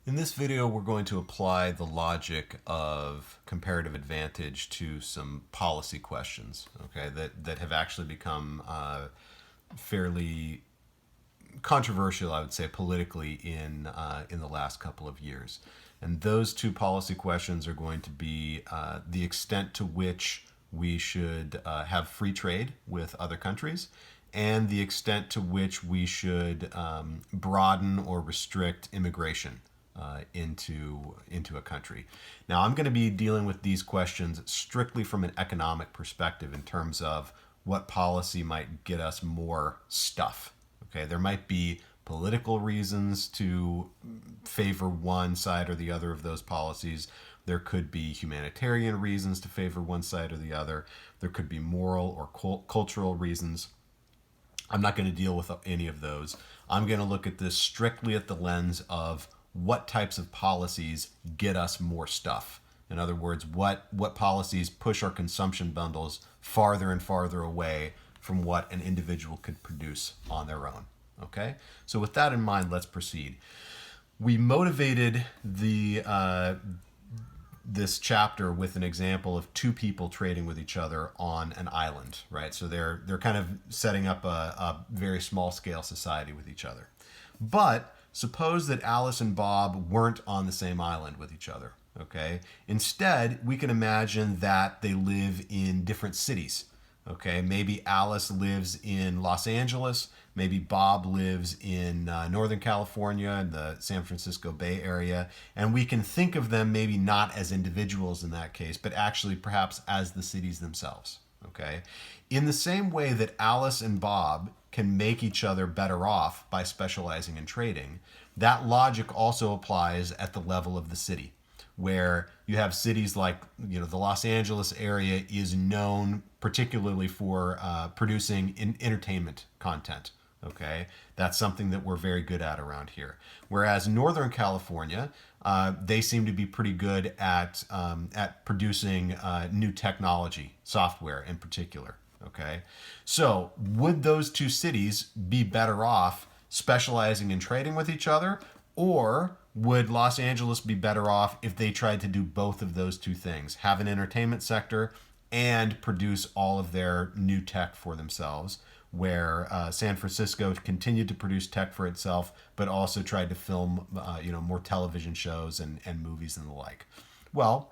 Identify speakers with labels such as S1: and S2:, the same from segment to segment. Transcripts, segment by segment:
S1: In this video, we're going to apply the logic of comparative advantage to some policy questions, okay, that have actually become fairly controversial, I would say, politically in the last couple of years. And those two policy questions are going to be the extent to which we should have free trade with other countries, and the extent to which we should broaden or restrict immigration into a country. Now, I'm going to be dealing with these questions strictly from an economic perspective in terms of what policy might get us more stuff. Okay, there might be political reasons to favor one side or the other of those policies. There could be humanitarian reasons to favor one side or the other. There could be moral or cultural reasons. I'm not going to deal with any of those. I'm going to look at this strictly at the lens of what types of policies get us more stuff. In other words, what policies push our consumption bundles farther and farther away from what an individual could produce on their own. Okay? So with that in mind, let's proceed. We motivated this chapter with an example of two people trading with each other on an island, right? So they're kind of setting up a very small scale society with each other. But suppose that Alice and Bob weren't on the same island with each other, okay? Instead, we can imagine that they live in different cities, okay? Maybe Alice lives in Los Angeles, maybe Bob lives in Northern California, in the San Francisco Bay Area, and we can think of them maybe not as individuals in that case, but actually perhaps as the cities themselves, okay? In the same way that Alice and Bob can make each other better off by specializing in trading, that logic also applies at the level of the city, where you have cities like, the Los Angeles area is known particularly for producing entertainment content. Okay, that's something that we're very good at around here. Whereas Northern California, they seem to be pretty good at producing new technology, software in particular. Okay, so would those two cities be better off specializing in trading with each other, or would Los Angeles be better off if they tried to do both of those two things, have an entertainment sector and produce all of their new tech for themselves, where San Francisco continued to produce tech for itself, but also tried to film more television shows and movies and the like? Well,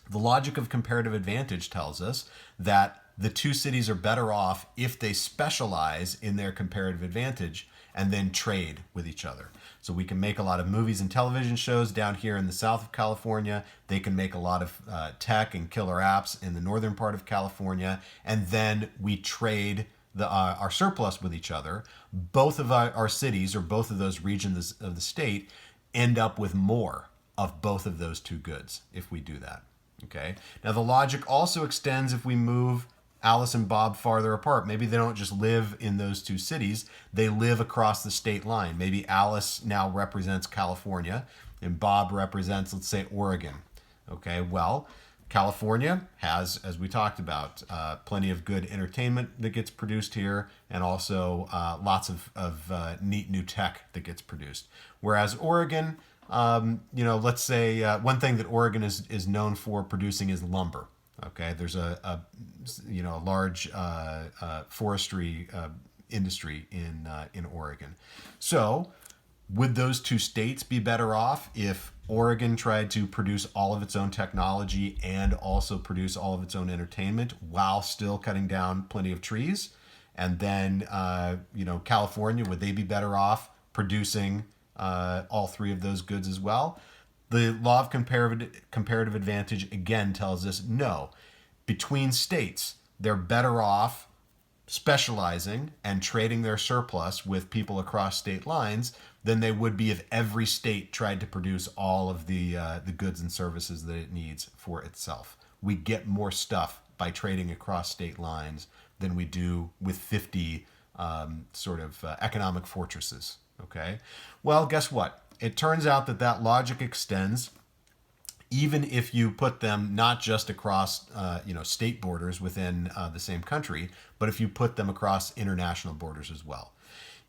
S1: the logic of comparative advantage tells us that the two cities are better off if they specialize in their comparative advantage and then trade with each other. So we can make a lot of movies and television shows down here in the south of California. They can make a lot of tech and killer apps in the northern part of California. And then we trade our surplus with each other. Both of our cities, or both of those regions of the state, end up with more of both of those two goods if we do that. Okay. Now the logic also extends if we move Alice and Bob farther apart. Maybe they don't just live in those two cities, they live across the state line. Maybe Alice now represents California and Bob represents, let's say, Oregon. Okay, well, California has, as we talked about, plenty of good entertainment that gets produced here, and also lots of neat new tech that gets produced. Whereas Oregon, let's say one thing that Oregon is known for producing is lumber. Okay, there's a large forestry industry in Oregon. So would those two states be better off if Oregon tried to produce all of its own technology and also produce all of its own entertainment while still cutting down plenty of trees? And then California, would they be better off producing all three of those goods as well? The law of comparative advantage again tells us no. Between states, they're better off specializing and trading their surplus with people across state lines than they would be if every state tried to produce all of the goods and services that it needs for itself. We get more stuff by trading across state lines than we do with 50 economic fortresses. Okay? Well, guess what? It turns out that logic extends even if you put them not just across state borders within the same country, but if you put them across international borders as well.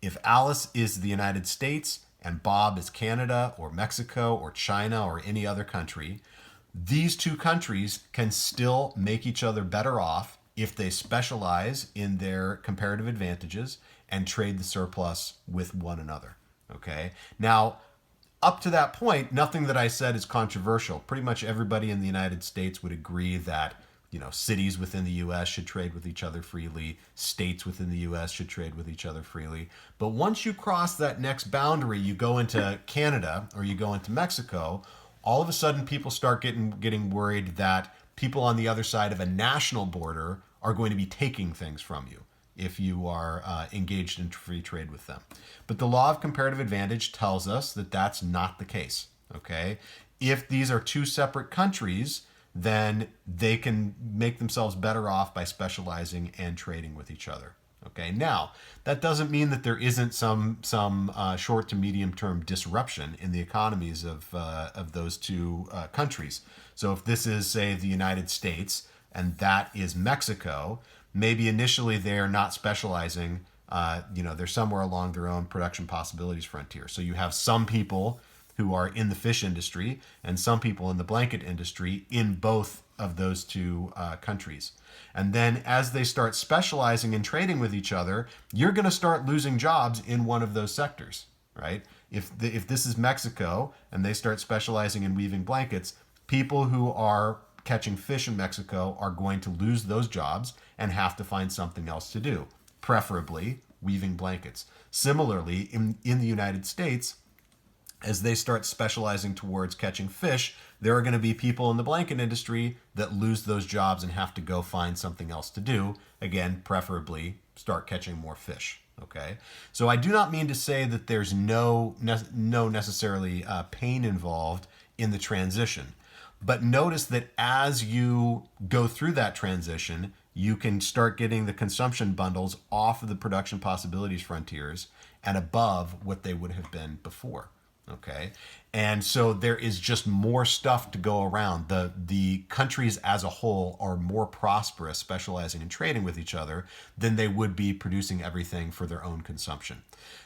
S1: If Alice is the United States and Bob is Canada or Mexico or China or any other country, these two countries can still make each other better off if they specialize in their comparative advantages and trade the surplus with one another. Okay. Now, up to that point, nothing that I said is controversial. Pretty much everybody in the United States would agree that, cities within the U.S. should trade with each other freely. States within the U.S. should trade with each other freely. But once you cross that next boundary, you go into Canada or you go into Mexico, all of a sudden people start getting worried that people on the other side of a national border are going to be taking things from you if you are engaged in free trade with them. But the law of comparative advantage tells us that that's not the case. Okay, if these are two separate countries, then they can make themselves better off by specializing and trading with each other. Okay, now that doesn't mean that there isn't some short to medium term disruption in the economies of those two countries. So if this is, say, the United States and that is Mexico, maybe initially they're not specializing. They're somewhere along their own production possibilities frontier. So you have some people who are in the fish industry and some people in the blanket industry in both of those two countries. And then as they start specializing and trading with each other, you're going to start losing jobs in one of those sectors, right? If this is Mexico and they start specializing in weaving blankets, people who are catching fish in Mexico are going to lose those jobs and have to find something else to do, preferably weaving blankets. Similarly, in the United States, as they start specializing towards catching fish, there are going to be people in the blanket industry that lose those jobs and have to go find something else to do. Again, preferably start catching more fish. Okay, so I do not mean to say that there's no necessarily pain involved in the transition, but notice that as you go through that transition, you can start getting the consumption bundles off of the production possibilities frontiers and above what they would have been before. Okay, and so there is just more stuff to go around. The countries as a whole are more prosperous specializing in trading with each other than they would be producing everything for their own consumption.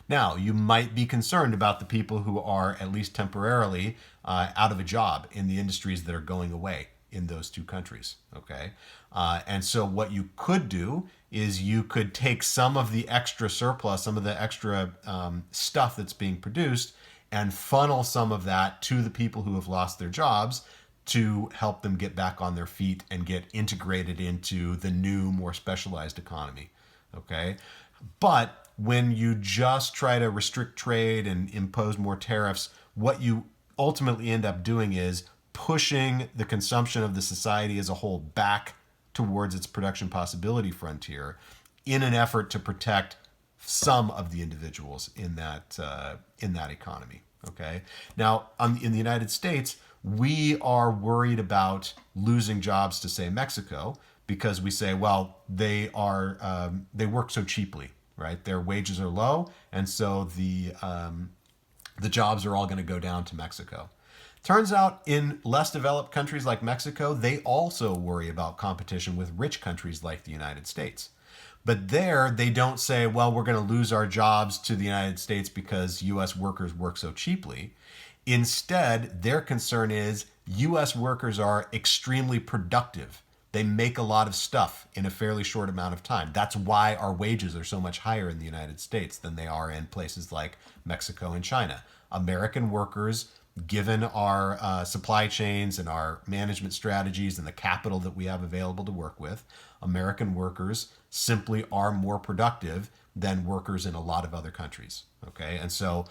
S1: Now, you might be concerned about the people who are at least temporarily out of a job in the industries that are going away in those two countries. Okay, and so what you could do is you could take some of the extra surplus, some of the extra stuff that's being produced, and funnel some of that to the people who have lost their jobs to help them get back on their feet and get integrated into the new, more specialized economy. Okay? But when you just try to restrict trade and impose more tariffs, what you ultimately end up doing is pushing the consumption of the society as a whole back towards its production possibility frontier in an effort to protect some of the individuals in that economy. Okay. Now, in the United States, we are worried about losing jobs to, say, Mexico, because we say, well, they work so cheaply, right? Their wages are low, and so the jobs are all going to go down to Mexico. Turns out in less developed countries like Mexico, they also worry about competition with rich countries like the United States. But there, they don't say, well, we're going to lose our jobs to the United States because U.S. workers work so cheaply. Instead, their concern is U.S. workers are extremely productive. They make a lot of stuff in a fairly short amount of time. That's why our wages are so much higher in the United States than they are in places like Mexico and China. American workers, given our supply chains and our management strategies and the capital that we have available to work with, American workers simply are more productive than workers in a lot of other countries. Okay, and so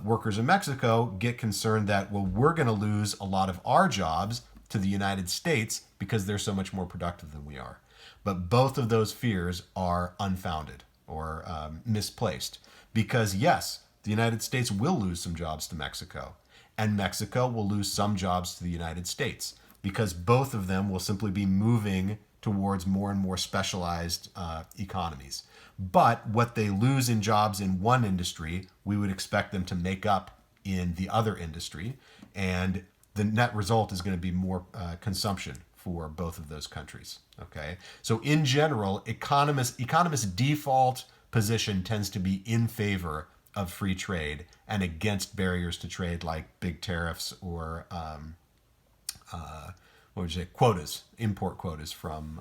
S1: workers in Mexico get concerned that, well, we're going to lose a lot of our jobs to the United States because they're so much more productive than we are. But both of those fears are unfounded or misplaced, because yes, the United States will lose some jobs to Mexico, and Mexico will lose some jobs to the United States, because both of them will simply be moving towards more and more specialized economies. But what they lose in jobs in one industry, we would expect them to make up in the other industry, and the net result is going to be more consumption for both of those countries. Okay, so in general, economists' default position tends to be in favor of free trade and against barriers to trade like big tariffs or what would you say, quotas, import quotas from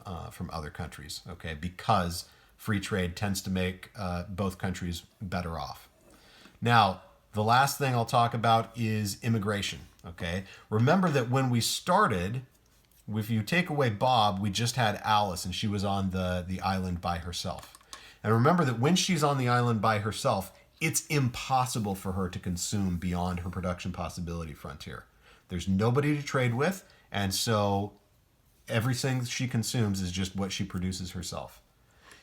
S1: other countries. Okay, because free trade tends to make both countries better off. Now, the last thing I'll talk about is immigration. Okay, remember that when we started, if you take away Bob, we just had Alice, and she was on the island by herself. And remember that when she's on the island by herself, it's impossible for her to consume beyond her production possibility frontier. There's nobody to trade with, and so everything she consumes is just what she produces herself.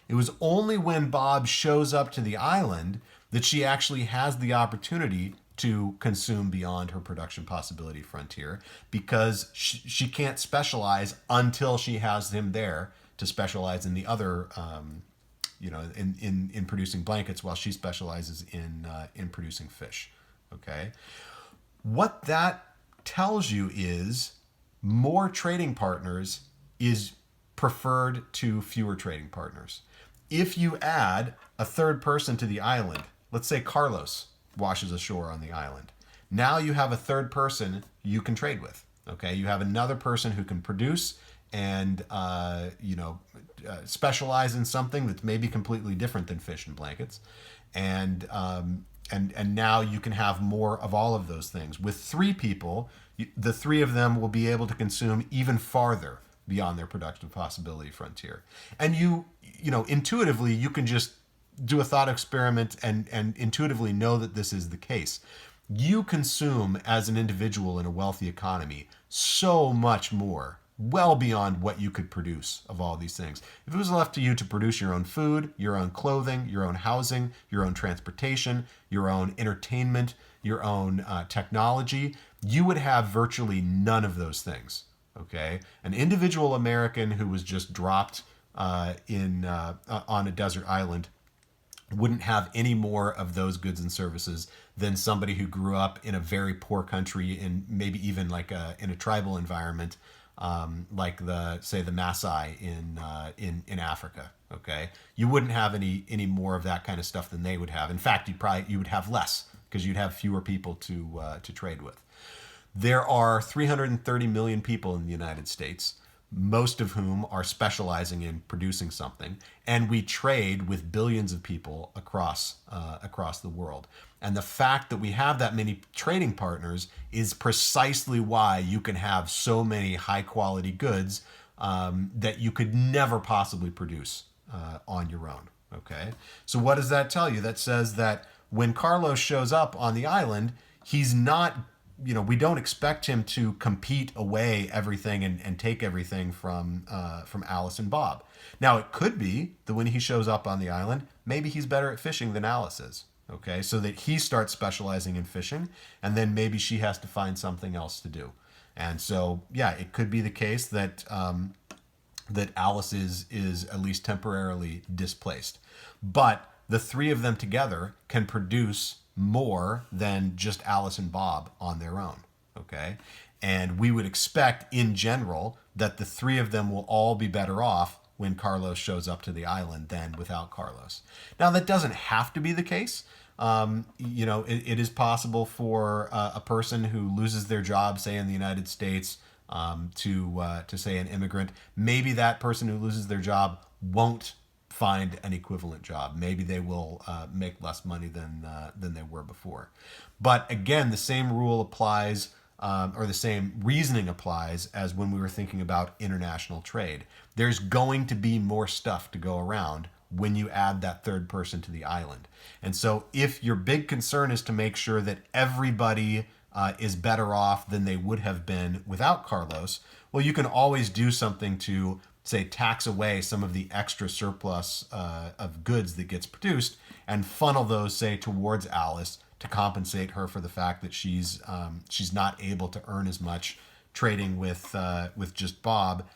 S1: It was only when Bob shows up to the island that she actually has the opportunity to consume beyond her production possibility frontier, because she can't specialize until she has him there to specialize in the other, in producing blankets, while she specializes in producing fish. Okay, what that tells you is more trading partners is preferred to fewer trading partners. If you add a third person to the island, let's say Carlos washes ashore on the island. Now you have a third person you can trade with. Okay, you have another person who can produce and specialize in something that's maybe completely different than fish and blankets, and now you can have more of all of those things. With three people, the three of them will be able to consume even farther beyond their productive possibility frontier. And intuitively, you can just do a thought experiment and intuitively know that this is the case. You consume as an individual in a wealthy economy so much more, well beyond what you could produce of all these things. If it was left to you to produce your own food, your own clothing, your own housing, your own transportation, your own entertainment, your own technology, you would have virtually none of those things. Okay, an individual American who was just dropped on a desert island wouldn't have any more of those goods and services than somebody who grew up in a very poor country, in maybe even in a tribal environment, like the Maasai in Africa. Okay, you wouldn't have any more of that kind of stuff than they would have. In fact, you would have less, because you'd have fewer people to trade with. There are 330 million people in the United States, most of whom are specializing in producing something, and we trade with billions of people across the world. And the fact that we have that many trading partners is precisely why you can have so many high quality goods that you could never possibly produce on your own. Okay, so what does that tell you? That says that when Carlos shows up on the island, he's not, we don't expect him to compete away everything and take everything from Alice and Bob. Now, it could be that when he shows up on the island, maybe he's better at fishing than Alice is. Okay, so that he starts specializing in fishing, and then maybe she has to find something else to do. And so, yeah, it could be the case that that Alice is at least temporarily displaced. But the three of them together can produce more than just Alice and Bob on their own. Okay, and we would expect in general that the three of them will all be better off when Carlos shows up to the island than without Carlos. Now, that doesn't have to be the case. It is possible for a person who loses their job, say in the United States, to say an immigrant, maybe that person who loses their job won't find an equivalent job. Maybe they will make less money than they were before. But again, the same rule applies, or the same reasoning applies as when we were thinking about international trade. There's going to be more stuff to go around when you add that third person to the island. And so if your big concern is to make sure that everybody is better off than they would have been without Carlos, well, you can always do something to, say, tax away some of the extra surplus of goods that gets produced and funnel those, say, towards Alice to compensate her for the fact that she's not able to earn as much trading with just Bob.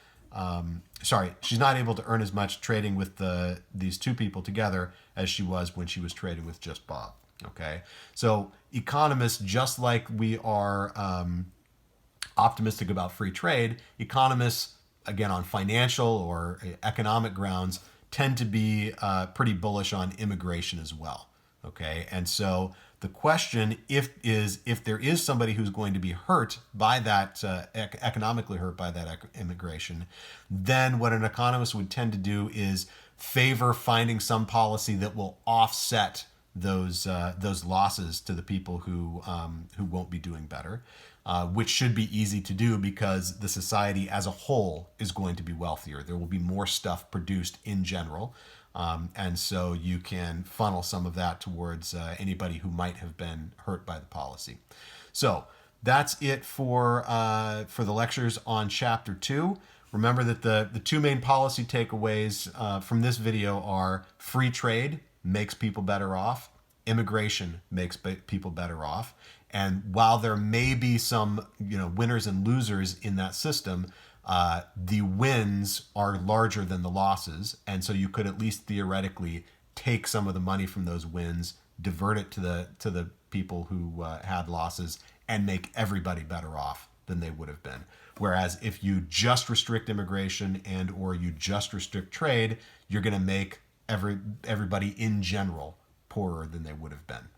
S1: She's not able to earn as much trading with these two people together as she was when she was trading with just Bob. Okay, so economists, just like we are optimistic about free trade, economists, again, on financial or economic grounds, tend to be pretty bullish on immigration as well. Okay, and so the question if there is somebody who's going to be hurt by that economically hurt by that immigration, then what an economist would tend to do is favor finding some policy that will offset those losses to the people who won't be doing better, which should be easy to do because the society as a whole is going to be wealthier. There will be more stuff produced in general. And so you can funnel some of that towards anybody who might have been hurt by the policy. So that's it for the lectures on Chapter 2. Remember that the two main policy takeaways from this video are free trade makes people better off, immigration makes people better off. And while there may be some winners and losers in that system, the wins are larger than the losses, and so you could at least theoretically take some of the money from those wins, divert it to the people who had losses, and make everybody better off than they would have been. Whereas if you just restrict immigration and or you just restrict trade, you're going to make everybody in general poorer than they would have been.